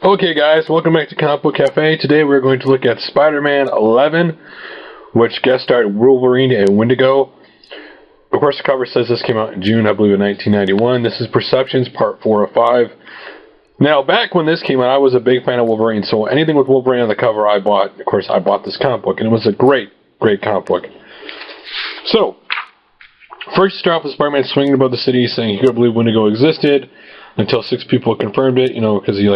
Okay guys, welcome back to Comic Book Cafe. Today we're going to look at Spider-Man 11, which guest starred Wolverine and Wendigo. Of course the cover says this came out in June, I believe, of 1991. This is Perceptions, part 4 of 5. Now, back when this came out, I was a big fan of Wolverine, so anything with Wolverine on the cover I bought. Of course, I bought this comic book, and it was a great comic book. So, first you start off with Spider-Man swinging above the city, saying he couldn't believe Wendigo existed, until 6 people confirmed it, because he,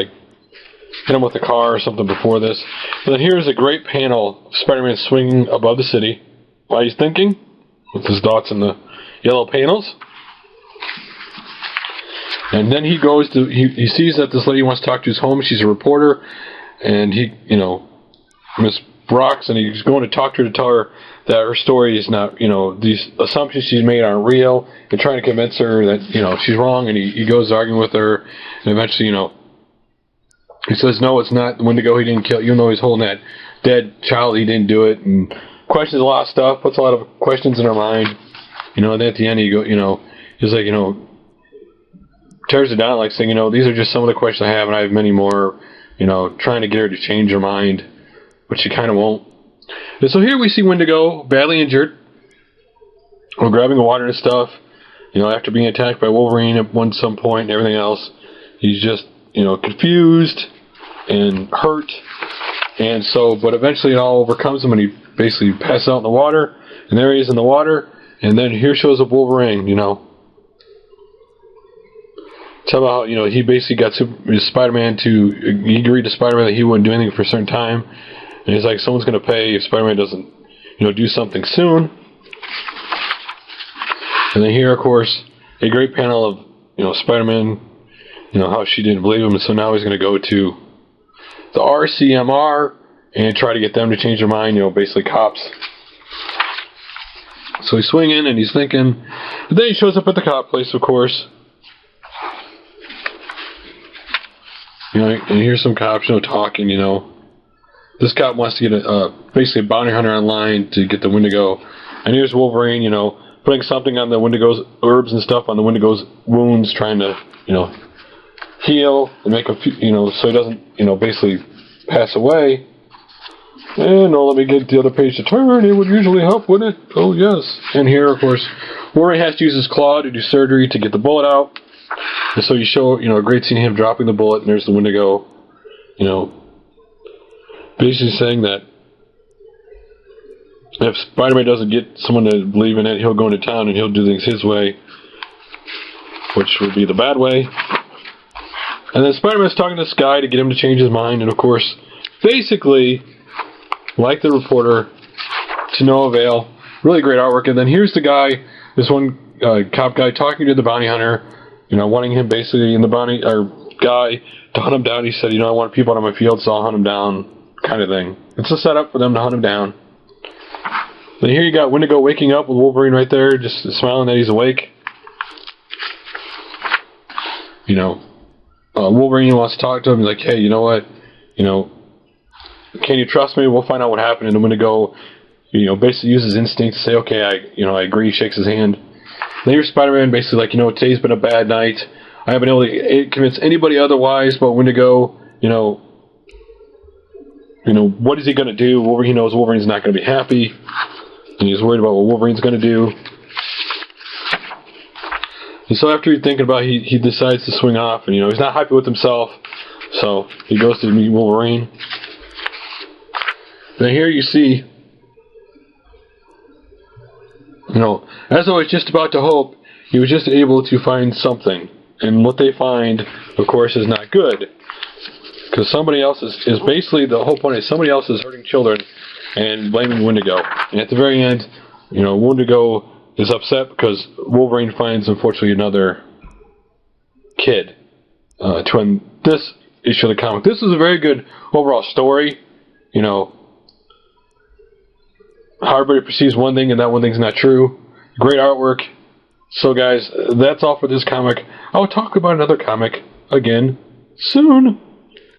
hit him with a car or something before this. And then here's a great panel of Spider-Man swinging above the city while he's thinking, with his dots in the yellow panels. And then he goes to, he sees that this lady wants to talk to his home. She's a reporter, and he, Miss Brox, and he's going to talk to her to tell her that her story is not, these assumptions she's made aren't real, and trying to convince her that, she's wrong, and he goes arguing with her, and eventually, he says, no, it's not Wendigo, he didn't kill, even though he's holding that dead child, he didn't do it, and questions a lot of stuff, puts a lot of questions in her mind, and then at the end, he's like, tears it down, like saying, these are just some of the questions I have, and I have many more, trying to get her to change her mind, but she kind of won't. And so here we see Wendigo, badly injured, grabbing water and stuff, after being attacked by Wolverine at some point and everything else. He's just, confused and hurt, and so, but eventually it all overcomes him, and he basically passes out in the water, and there he is in the water, and then here shows up Wolverine, Tell about how, he basically got Spider-Man he agreed to Spider-Man that he wouldn't do anything for a certain time, and he's like, someone's going to pay if Spider-Man doesn't, do something soon. And then here, of course, a great panel of, Spider-Man, how she didn't believe him, and so now he's going to go to the RCMR and try to get them to change their mind, basically cops. So he's swinging and he's thinking, but then he shows up at the cop place, of course. And here's some cops, talking, This cop wants to get basically a bounty hunter online to get the Wendigo. And here's Wolverine, putting something on the Wendigo's herbs and stuff on the Wendigo's wounds, trying to, heal and make him, so he doesn't, basically pass away. And let me get the other page to turn. It would usually help, wouldn't it? Oh, yes. And here, of course, Wolverine has to use his claw to do surgery to get the bullet out. And so you show, a great scene of him dropping the bullet, and there's the Wendigo, basically saying that if Spider-Man doesn't get someone to believe in it, he'll go into town and he'll do things his way, which would be the bad way. And then Spider-Man's talking to this guy to get him to change his mind, and of course, basically, like the reporter, to no avail. Really great artwork. And then here's the guy, this one cop guy, talking to the bounty hunter, wanting him basically, in the bounty, or guy, to hunt him down. He said, I want people out of my field, so I'll hunt him down, kind of thing. It's a setup for them to hunt him down. Then here you got Wendigo waking up with Wolverine right there, just smiling that he's awake. Wolverine wants to talk to him. He's like, hey, you know what? Can you trust me? We'll find out what happened. And Wendigo, basically uses instinct to say, okay, I agree. Shakes his hand. Then here's Spider-Man basically like, today's been a bad night. I haven't been able to convince anybody otherwise, but Wendigo, what is he going to do? He knows Wolverine's not going to be happy, and he's worried about what Wolverine's going to do. And so after he's thinking about it, he decides to swing off, and he's not happy with himself, so he goes to meet Wolverine. And here you see, as I was just about to hope, he was just able to find something, and what they find, of course, is not good, because somebody else is basically, the whole point is somebody else is hurting children and blaming Wendigo. And at the very end, Wendigo is upset because Wolverine finds, unfortunately, another kid to end this issue of the comic. This is a very good overall story. How everybody perceives one thing and that one thing's not true. Great artwork. So guys, that's all for this comic. I'll talk about another comic again soon.